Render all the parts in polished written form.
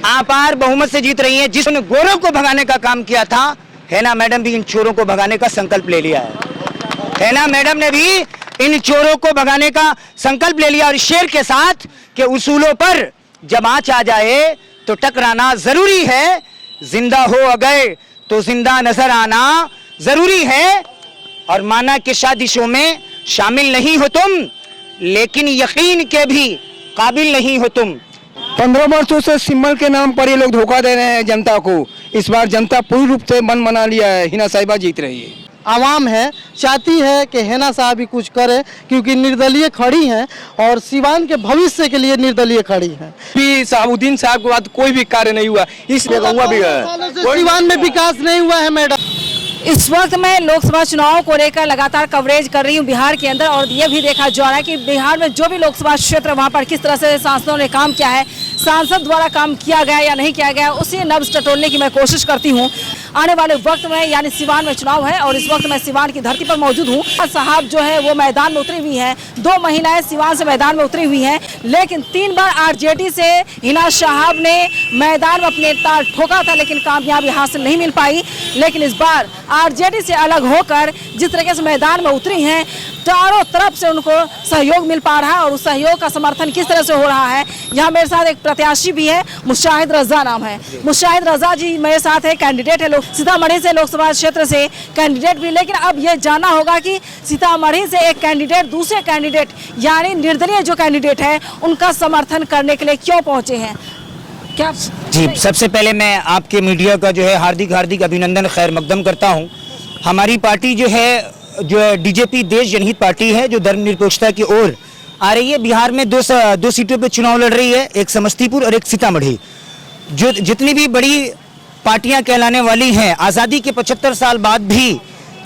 अपार बहुमत से जीत रही हैं। जिसने गोरों को भगाने का काम किया था, हेना मैडम भी इन चोरों को भगाने का संकल्प ले लिया है। हेना मैडम ने भी इन चोरों को भगाने का संकल्प ले लिया और शेर के साथ के उसूलों पर जब आंच आ जाए तो टकराना जरूरी है। जिंदा हो अगर तो जिंदा नजर आना जरूरी है। और माना कि शादी शो में शामिल नहीं हो तुम, लेकिन यकीन के भी काबिल नहीं हो तुम। 15 वर्षों से सिंबल के नाम पर ये लोग धोखा दे रहे हैं जनता को। इस बार जनता पूर्ण रूप से मन बना लिया है, हिना साहिबा जीत रही है। आवाम है चाहती है कि हेना साहब ही कुछ करे, क्योंकि निर्दलीय खड़ी हैं और सिवान के भविष्य के लिए निर्दलीय खड़ी हैं। भी शहाबुद्दीन साहब के बाद कोई भी कार्य नहीं हुआ, इसलिए हुआ भी है। सिवान में विकास नहीं हुआ है मैडम। इस वक्त मैं लोकसभा चुनाव को लेकर लगातार कवरेज कर रही हूं बिहार के अंदर, और ये भी देखा जा रहा है कि बिहार में जो भी लोकसभा क्षेत्र वहां पर किस तरह से सांसदों ने काम किया है, सांसद द्वारा काम किया गया या नहीं किया गया, उसी नब्ज टटोलने की मैं कोशिश करती हूं। आने वाले वक्त में यानी सिवान में चुनाव है और इस वक्त मैं सिवान की धरती पर मौजूद हूँ। साहब जो है वो मैदान में उतरी हुई हैं, 2 महिलाएं सिवान से मैदान में उतरी हुई हैं, लेकिन 3 बार आरजेडी से हिना साहब ने मैदान में अपने ताल ठोका था, लेकिन कामयाबी हासिल नहीं मिल पाई। लेकिन इस बार आरजेडी से अलग होकर जिस तरीके से मैदान में उतरी हैं, चारों तरफ से उनको सहयोग मिल पा रहा है और उस सहयोग का समर्थन किस तरह से हो रहा है। यहाँ मेरे साथ एक प्रत्याशी भी है, मुशाहिद रजा नाम है। मुशाहिद रजा जी मेरे साथ है, कैंडिडेट है, सीतामढ़ी से लोकसभा क्षेत्र से कैंडिडेट भी। लेकिन अब ये जानना होगा कि सीतामढ़ी से एक कैंडिडेट दूसरे कैंडिडेट यानी निर्दलीय जो कैंडिडेट है उनका समर्थन करने के लिए क्यों पहुंचे हैं, क्या जी। सबसे पहले मैं आपके मीडिया का जो है हार्दिक अभिनंदन खैर मकदम करता हूं। हमारी पार्टी जो है डीजेपी देश जनहित पार्टी है, जो धर्मनिरपेक्षता की ओर आ रही है। बिहार में दो सीटों पे चुनाव लड़ रही है, एक समस्तीपुर और एक सीतामढ़ी। जो जितनी भी बड़ी पार्टियां कहलाने वाली हैं, आज़ादी के 75 साल बाद भी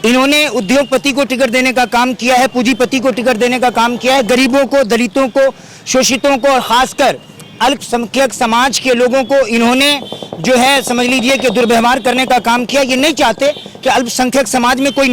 इन्होंने उद्योगपति को टिकट देने का काम किया है, पूंजीपति को टिकट देने का काम किया है, गरीबों को, दलितों को, शोषितों को और खासकर अल्पसंख्यक समाज के लोगों को इन्होंने जो है समझ लीजिए कि दुर्व्यवहार करने का काम किया। ये नहीं चाहते कि अल्पसंख्यक समाज में कोई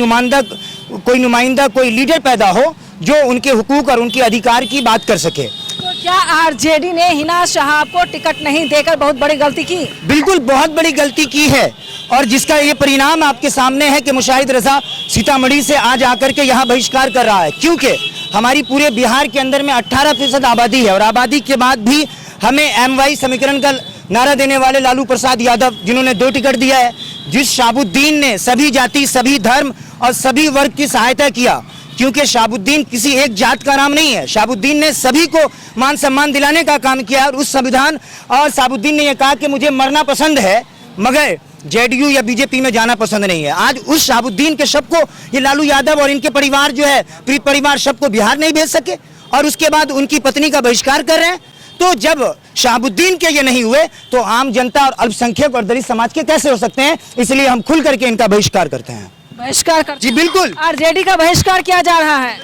नुमाइंदा कोई लीडर पैदा हो जो उनके हुकूक और उनके अधिकार की बात कर सके। तो क्या आरजेडी ने हिना साहब को टिकट नहीं देकर बहुत बड़ी गलती की? बिल्कुल बहुत बड़ी गलती की है, और जिसका ये परिणाम आपके सामने है कि मुशाहिद रजा सीतामढ़ी से आज आकर के यहाँ बहिष्कार कर रहा है। क्योंकि हमारी पूरे बिहार के अंदर में 18% आबादी है और आबादी के बाद भी हमें MY समीकरण का नारा देने वाले लालू प्रसाद यादव, जिन्होंने 2 टिकट दिया है, जिस शहाबुद्दीन ने सभी जाति, सभी धर्म और सभी वर्ग की सहायता किया, क्योंकि शहाबुद्दीन किसी एक जात का नाम नहीं है। शहाबुद्दीन ने सभी को मान सम्मान दिलाने का काम किया और उस संविधान, और शहाबुद्दीन ने यह कहा कि मुझे मरना पसंद है मगर JDU या BJP में जाना पसंद नहीं है। आज उस शहाबुद्दीन के शव को ये लालू यादव और इनके परिवार जो है प्रीत परिवार शव को बिहार नहीं भेज सके और उसके बाद उनकी पत्नी का बहिष्कार कर रहे हैं। तो जब शहाबुद्दीन के ये नहीं हुए तो आम जनता और अल्पसंख्यक और दलित समाज के कैसे हो सकते हैं? इसलिए हम खुल करके इनका बहिष्कार करते हैं। बहिष्कार कर जी बिल्कुल, आरजेडी का बहिष्कार किया जा रहा है।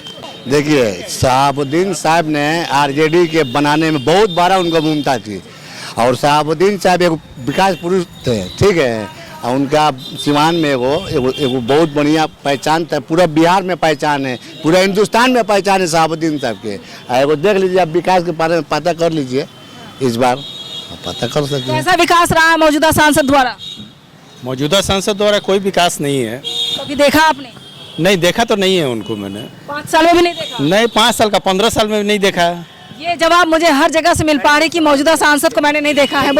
देखिए, शहाबुद्दीन साहब ने आरजेडी के बनाने में बहुत बड़ा उनका भूमिका थी और शहाबुद्दीन साहब एक विकास पुरुष थे, ठीक है। और उनका सिवान में एगो बहुत बढ़िया पहचान था, पूरा बिहार में पहचान है, पूरा हिंदुस्तान में पहचान है शहाबुद्दीन साहब के। एगो देख लीजिए, आप विकास के बारे में पता कर लीजिए, इस बार पता कर सकते हैं। कैसा विकास रहा है मौजूदा सांसद द्वारा? मौजूदा सांसद द्वारा कोई विकास नहीं है। कभी देखा आपने? नहीं देखा तो नहीं है उनको मैंने। 5 साल में भी नहीं देखा? नहीं, 5 साल का 15 साल में भी नहीं देखा है। ये जवाब मुझे हर जगह से मिल पा रही कि मौजूदा सांसद को मैंने नहीं देखा है।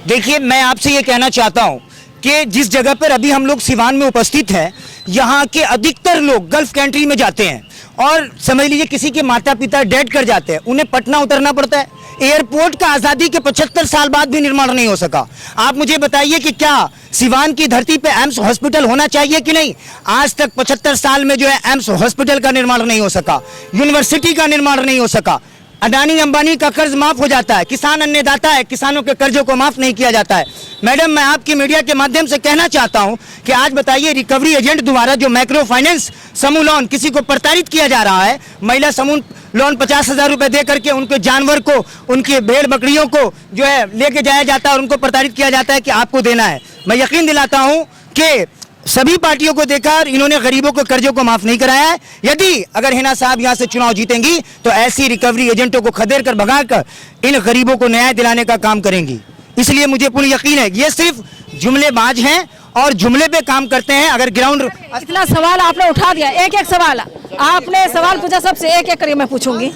देखिए, मैं आपसे ये कहना चाहता हूँ कि जिस जगह पर अभी हम लोग सिवान में उपस्थित हैं, यहाँ के अधिकतर लोग गल्फ कंट्री में जाते हैं और समझ लीजिए किसी के माता पिता डेड कर जाते हैं, उन्हें पटना उतरना पड़ता है। एयरपोर्ट का आज़ादी के 75 साल बाद भी निर्माण नहीं हो सका। आप मुझे बताइए कि क्या सिवान की धरती पे एम्स हॉस्पिटल होना चाहिए कि नहीं? आज तक 75 साल में जो है एम्स हॉस्पिटल का निर्माण नहीं हो सका, यूनिवर्सिटी का निर्माण नहीं हो सका। अडानी अंबानी का कर्ज माफ हो जाता है, किसान अन्नदाता है, किसानों के कर्जों को माफ नहीं किया जाता है। मैडम, मैं आपकी मीडिया के माध्यम से कहना चाहता हूं कि आज बताइए, रिकवरी एजेंट द्वारा जो माइक्रो फाइनेंस समूह लोन किसी को प्रताड़ित किया जा रहा है, महिला समूह लोन 50,000 रुपए दे करके उनके जानवर को, उनके भेड़ बकरियों को जो है लेके जाया जाता है और उनको प्रताड़ित किया जाता है कि आपको देना है। मैं यकीन दिलाता हूं कि सभी पार्टियों को देखकर इन्होंने गरीबों के कर्जों को माफ नहीं कराया है। यदि अगर हिना साहब यहां से चुनाव जीतेंगी तो ऐसी रिकवरी एजेंटों को खदेड़ कर भगाकर इन गरीबों को न्याय दिलाने का काम करेंगी। इसलिए मुझे पूर्ण यकीन है कि ये सिर्फ जुमलेबाज हैं और जुमले पे काम करते हैं। अगर ग्राउंड इतना सवाल आपने उठा दिया, एक एक सवाल आपने सवाल पूछा, सबसे एक एक करके मैं पूछूंगी।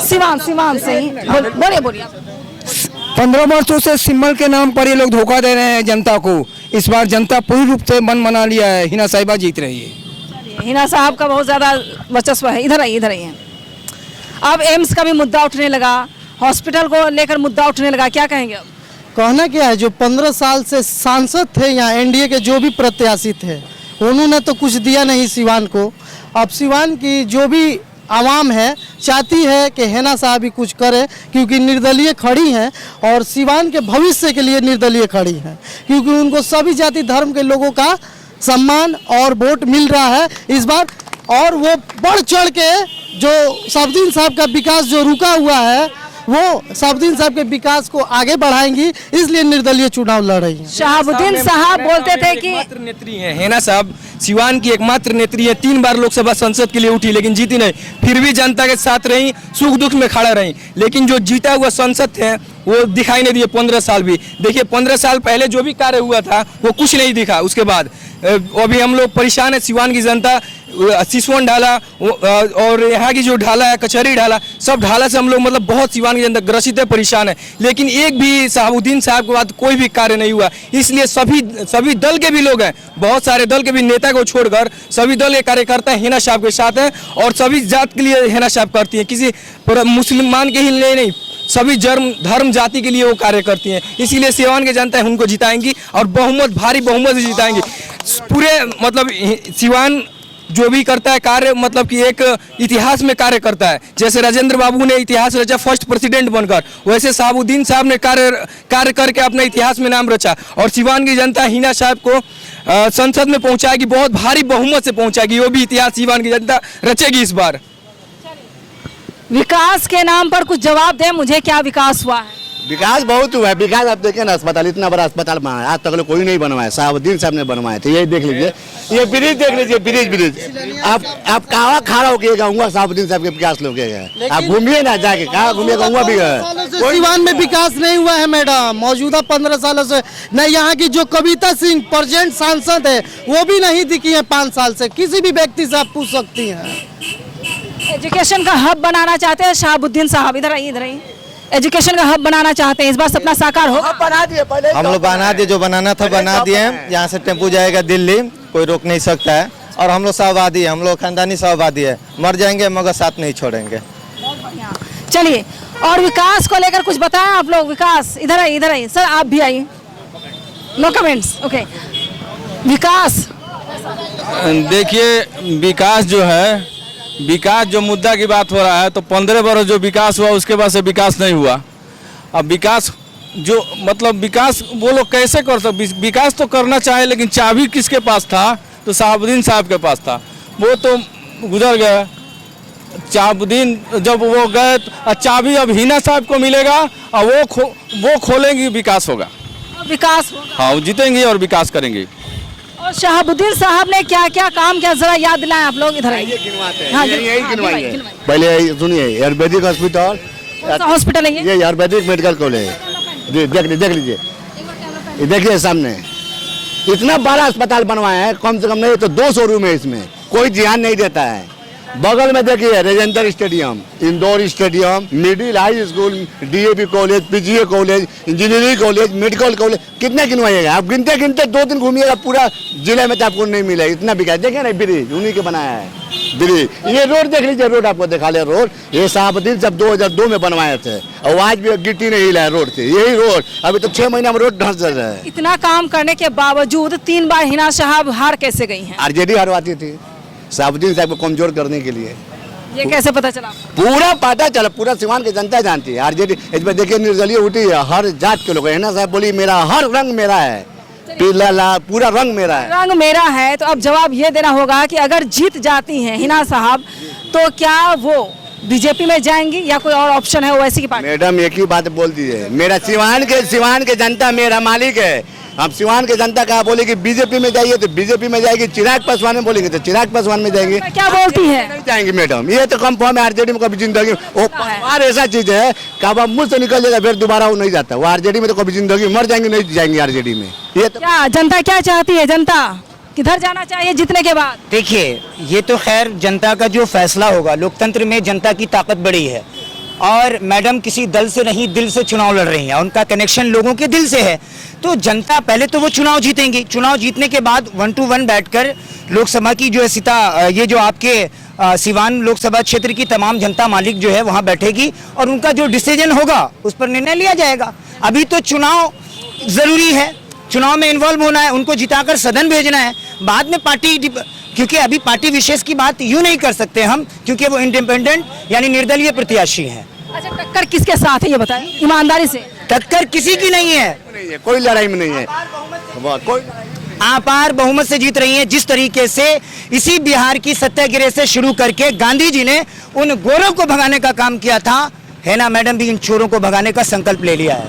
सिवान से ही बोलिए बोलिए। 15 वर्षों से सिंबल के नाम पर ये लोग धोखा दे रहे हैं जनता को। इस बार जनता पूरी रूप से मन बना लिया है, हिना साहिबा जीत रही है। हिना साहब का बहुत ज़्यादा वर्चस्व है। इधर आइए। अब एम्स का भी मुद्दा उठने लगा, हॉस्पिटल को लेकर मुद्दा उठने लगा, क्या कहेंगे अब? कहना क्या है, जो 15 साल से सांसद थे यहाँ, एनडीए के जो भी प्रत्याशी थे, उन्होंने तो कुछ दिया नहीं सिवान को। अब सिवान की जो भी आवाम है चाहती है कि हिना साहब भी कुछ करे, क्योंकि निर्दलीय खड़ी हैं और सिवान के भविष्य के लिए निर्दलीय खड़ी हैं, क्योंकि उनको सभी जाति धर्म के लोगों का सम्मान और वोट मिल रहा है इस बार। और वो बढ़ चढ़ के जो सफदीन साहब का विकास जो रुका हुआ है, वो सफदीन साहब के विकास को आगे बढ़ाएंगी, इसलिए निर्दलीय चुनाव लड़ रही हैं। शहाबुद्दीन साहब बोलते थे कि एकमात्र नेत्री हैं हिना साहब, सिवान की एकमात्र नेत्री है। 3 बार लोकसभा संसद के लिए उठी लेकिन जीती नहीं, फिर भी जनता के साथ रही, सुख दुख में खड़ा रही। लेकिन जो जीता हुआ सांसद थे वो दिखाई नहीं दिए 15 साल भी। देखिए 15 साल पहले जो भी कार्य हुआ था वो कुछ नहीं दिखा। उसके बाद अभी हम लोग परेशान है, सिवान की जनता सिसवन ढाला और यहाँ की जो ढाला है, कचहरी ढाला, सब ढाला से हम लोग मतलब बहुत सिवान की जनता ग्रसित है, परेशान है। लेकिन एक भी शहाबुद्दीन साहब के बाद कोई भी कार्य नहीं हुआ। इसलिए सभी दल के भी लोग हैं, बहुत सारे दल के भी नेता को छोड़कर सभी दल के कार्यकर्ता हिना साहब के साथ हैं और सभी जात के लिए हिना साहब करती हैं। किसी मुसलमान के ही लिए नहीं, सभी धर्म जाति के लिए वो कार्य करती हैं। इसीलिए सिवान की जनता उनको जिताएंगी और भारी बहुमत से जिताएंगी। पूरे मतलब सिवान जो भी करता है कार्य, मतलब कि एक इतिहास में कार्य करता है। जैसे राजेंद्र बाबू ने इतिहास रचा फर्स्ट प्रेसिडेंट बनकर, वैसे शहाबुद्दीन साहब ने कार्य करके अपने इतिहास में नाम रचा। और सिवान की जनता हिना साहब को संसद में पहुंचाएगी, बहुत भारी बहुमत से पहुंचाएगी। वो भी इतिहास सिवान की जनता रचेगी इस बार। विकास के नाम पर कुछ जवाब दें मुझे, क्या विकास हुआ है? विकास बहुत हुआ है। विकास आप देखें ना, अस्पताल इतना बड़ा अस्पताल बना है, आज तक कोई नहीं बनवाया, शहाबुद्दीन साहब ने बनवाए थे। ये देख लीजिए, ये ब्रिज देख लीजिए, ब्रिज आप कहाँ खड़ा होके गाँगा शहाबुद्दीन साहब के विकास लोग गए। आप घूमिए ना जाके, कहाँ घूमिए, गाँगा भी गए। सिवान में विकास नहीं हुआ है मैडम, मौजूदा 15 सालों से। न यहाँ की जो कविता सिंह प्रेजेंट सांसद है वो भी नहीं दिखी है 5 साल से। किसी भी व्यक्ति से आप पूछ सकती हैं। एजुकेशन का हब बनाना चाहते हैं शहाबुद्दीन साहब, इधर आइए। एजुकेशन का हब बनाना चाहते हैं, इस बार सपना साकार होगा? बना दिए, पहले हम लोग बना दिए, जो बनाना था बना दिए हैं। यहाँ से टेम्पू जाएगा दिल्ली, कोई रोक नहीं सकता है। और हम लोग साहवादी है, हम लोग खानदानी साहवादी है, मर जाएंगे मगर साथ नहीं छोड़ेंगे। चलिए, और विकास को लेकर कुछ बताएं आप लोग। विकास, इधर आइए सर, आप भी आइए। No comments, okay. विकास, देखिए विकास जो है, विकास जो मुद्दा की बात हो रहा है, तो 15 वर्ष जो विकास हुआ उसके बाद से विकास नहीं हुआ। अब विकास जो मतलब विकास वो लोग कैसे कर सकते? विकास तो करना चाहे लेकिन चाबी किसके पास था? तो शहाबुद्दीन साहब के पास था, वो तो गुजर गया। शहाबुद्दीन जब वो गए, चाबी अब हिना साहब को मिलेगा और वो खोलेंगी, विकास होगा। विकास होगा, हाँ, वो जीतेंगे और विकास करेंगे। और शहाबुद्दीन साहब ने क्या क्या काम किया, जरा याद दिलाएं आप लोग। इधर आइए। हाँ, यही गिनवाइए। पहले सुनिए, आयुर्वेदिक हॉस्पिटल, कौन सा हॉस्पिटल है ये? आयुर्वेदिक मेडिकल कॉलेज देख लीजिए, ये देखिए सामने इतना बड़ा अस्पताल बनवाया है, कम से कम नहीं तो 200 रूम है इसमें, कोई ध्यान नहीं देता है। बगल में देखिए Rajendra stadium, Indore stadium, middle high school, DAV college, PGA college, engineering college, medical college, कितना गिनवाइएगा आप? गिनते गिनते 2 दिन घूमिएगा पूरा जिले में तो आपको नहीं मिला, इतना विकास। देखिए ना ब्रिज उन्हीं के बनाया है, ब्रिज। ये रोड देख लीजिए, रोड आपको दिखा ले, रोड ये शहाबुद्दीन जब 2002 में बनवाए थे और आज भी गिट्टी नहीं हिला है रोड से। यही रोड अभी तो 6 महीना में रोड धंस रहा है। इतना काम करने के बावजूद 3 बार हिना साहब हार कैसे गई हैं? आरजेडी हरवाती थी शहाबुद्दीन साहब को कमजोर करने के लिए। ये कैसे पता चला? पूरा पता चला, पूरा सिवान की जनता जानती है। आरजेडी इसमें देखिए निर्दलीय उठी है, हर जात के लोग। हिना साहब बोली मेरा हर रंग मेरा है, पीला पूरा रंग मेरा है। रंग मेरा है, तो अब जवाब ये देना होगा कि अगर जीत जाती हैं हिना साहब तो क्या वो बीजेपी में जाएंगी या कोई और ऑप्शन है वैसी की पार्टी? मैडम एक ही बात बोल दीजिए, मेरा सिवान के जनता मेरा मालिक है अब सिवान की जनता क्या बोलेगी, बीजेपी में जाइए तो बीजेपी में जाएगी, चिराग पासवान में बोलेंगे तो चिराग पासवान में जाएंगे। क्या बोलती है? नहीं जाएंगे मैडम, ये तो कंफर्म है। आरजेडी में कभी जिंदगी वो परिवार ऐसा चीज है कि अब मुंह से निकल जाएगा फिर दोबारा वो नहीं जाता। वो आरजेडी में तो कभी जिंदगी मर जाएंगे, नहीं जाएंगे आरजेडी में। ये तो क्या जनता क्या चाहती है? जनता किधर जाना चाहिए जीतने के बाद? देखिए, ये तो खैर जनता का जो फैसला होगा। लोकतंत्र में जनता की ताकत बड़ी है और मैडम किसी दल से नहीं दिल से चुनाव लड़ रही हैं, उनका कनेक्शन लोगों के दिल से है। तो जनता पहले तो वो चुनाव जीतेंगी, चुनाव जीतने के बाद 1 to 1 बैठकर लोकसभा की जो है ये जो आपके सिवान लोकसभा क्षेत्र की तमाम जनता मालिक जो है वहाँ बैठेगी और उनका जो डिसीजन होगा उस पर निर्णय लिया जाएगा। अभी तो चुनाव ज़रूरी है, चुनाव में इन्वॉल्व होना है, उनको जिताकर सदन भेजना है, बाद में पार्टी, क्योंकि अभी पार्टी विशेष की बात यूं नहीं कर सकते हम, क्योंकि वो इंडिपेंडेंट यानी निर्दलीय प्रत्याशी हैं। अच्छा, टक्कर किसके साथ है ये बताएं ईमानदारी से। टक्कर किसी की नहीं है, कोई लड़ाई में नहीं है, कोई आपार बहुमत से जीत रही हैं। जिस तरीके से इसी बिहार की सत्याग्रह से शुरू करके गांधी जी ने उन गोरों को भगाने का काम किया था, है ना, मैडम भी इन चोरों को भगाने का संकल्प ले लिया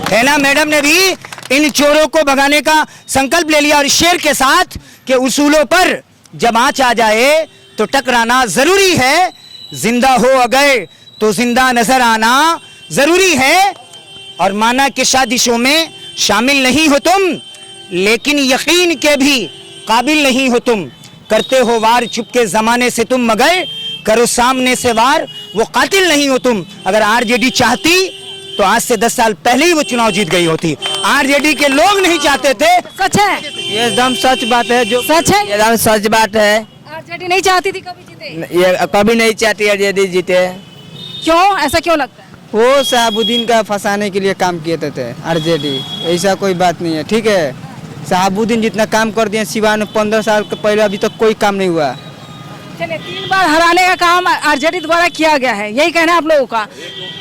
है ना, मैडम ने भी इन चोरों को भगाने का संकल्प ले लिया। और शेर के साथ के उसूलों पर जब आंच आ जाए तो टकराना जरूरी है, जिंदा हो अगर तो जिंदा नजर आना जरूरी है। और माना कि शादिशों में शामिल नहीं हो तुम, लेकिन यकीन के भी काबिल नहीं हो तुम। करते हो वार चुपके जमाने से तुम, मगर करो सामने से वार, वो कातिल नहीं हो तुम। अगर आरजेडी चाहती तो आज से 10 साल पहले ही वो चुनाव जीत गई होती। आरजेडी के लोग नहीं चाहते थे। सच है, ये एकदम सच बात है, जो सच है, एकदम सच बात है। आरजेडी नहीं चाहती थी कभी जीते। ये कभी नहीं चाहती आरजेडी जीते। क्यों, ऐसा क्यों लगता है? वो शहाबुद्दीन का फंसाने के लिए काम किए थे आरजेडी, ऐसा कोई बात नहीं है। ठीक है, शहाबुद्दीन जितना काम कर दिए सिवान में 15 साल के पहले, अभी तक कोई काम नहीं हुआ। चलिए, 3 बार हराने का काम आरजेडी द्वारा किया गया है, यही कहना है आप लोगों का?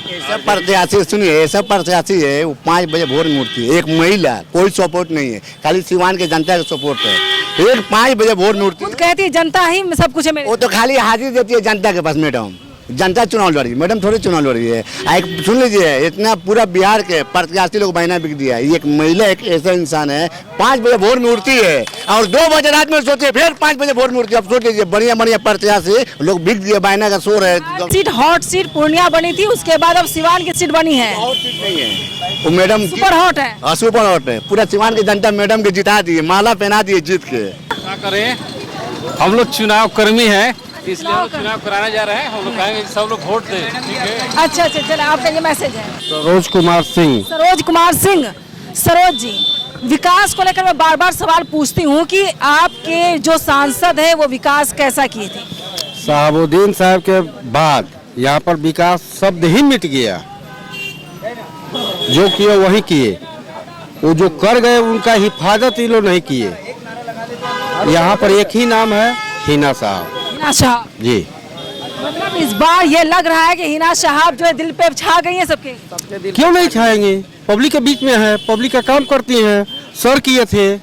ऐसा प्रत्याशी, सुनिए, ऐसा प्रत्याशी है वो 5 बजे भोर में उठती है। एक महिला, कोई सपोर्ट नहीं है, खाली सिवान के जनता का सपोर्ट है। एक 5 बजे भोर में उठती खुद कहती है जनता ही सब कुछ है मेरे। वो तो खाली हाजिर देती है जनता के पास। मैडम जनता चुनाव लड़ रही है, मैडम थोड़ी चुनाव लड़ रही है। एक सुन लीजिए, इतना पूरा बिहार के प्रत्याशी लोग बहना बिक दिया है। एक महिला एक ऐसा इंसान है 5 बजे भोर में उठती है और 2 बजे रात में सोते फिर 5 बजे भोर में उठती है। अब सोच लीजिए, बढ़िया बढ़िया प्रत्याशी लोग बिक दिए, बहना का शोर है। सीट हॉट सीट पूर्णिया बनी थी, उसके बाद अब सिवान की सीट बनी है। और सीट नहीं है वो मैडम, सुपर हॉट है। हाँ सुपर हॉट है। पूरा सिवान की जनता मैडम के जिता दी, माला पहना दिए जीत के। क्या करें, हम लोग चुनाव कर्मी हैं, इसलिए हम चुनाव कराने जा रहे हैं। हम लोग कहेंगे सब लोग वोट दें, ठीक है। अच्छा, चलिए, आपका ये मैसेज है। सरोज कुमार सिंह। सरोज कुमार सिंह। सरोज जी, विकास को लेकर मैं बार बार सवाल पूछती हूँ कि आपके जो सांसद है वो विकास कैसा किए थे? शहाबुद्दीन साहब के बाद यहाँ पर विकास शब्द ही मिट गया। जो किए वही किए, वो जो कर गए उनका हिफाजत ये लोग नहीं किए। यहाँ पर एक ही नाम है, हिना साहब। हिना साहब जी, मतलब इस बार ये लग रहा है कि हिना साहब जो है दिल पे छा गई है सबके। क्यों नहीं छाएंगे? पब्लिक के बीच में है, पब्लिक का काम करती हैं। सर किए थे,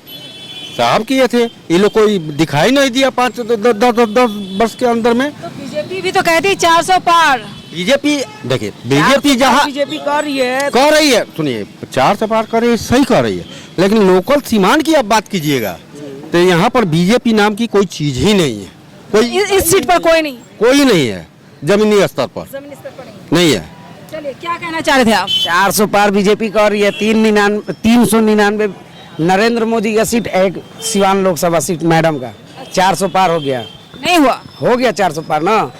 साहब किए थे, ये लोग कोई दिखाई नहीं दिया 5-10 वर्ष के अंदर में। तो बीजेपी भी तो कहती 400 पार। बीजेपी देखिए, बीजेपी जहाँ बीजेपी कर रही है, सुनिए 400 पार कर रही है, सही कर रही है, लेकिन लोकल सीमांत की आप बात कीजिएगा तो यहाँ पर बीजेपी नाम की कोई चीज ही नहीं है। कोई इस सीट पर कोई नहीं है, जमीनी स्तर पर नहीं है। चलिए, क्या कहना चाह रहे थे आप? 400 पार बीजेपी कर रही है। 399 नरेंद्र मोदी का सीट, एक सिवान लोकसभा सीट मैडम का 400 पार हो गया। नहीं हुआ, हो गया 400 पार ना।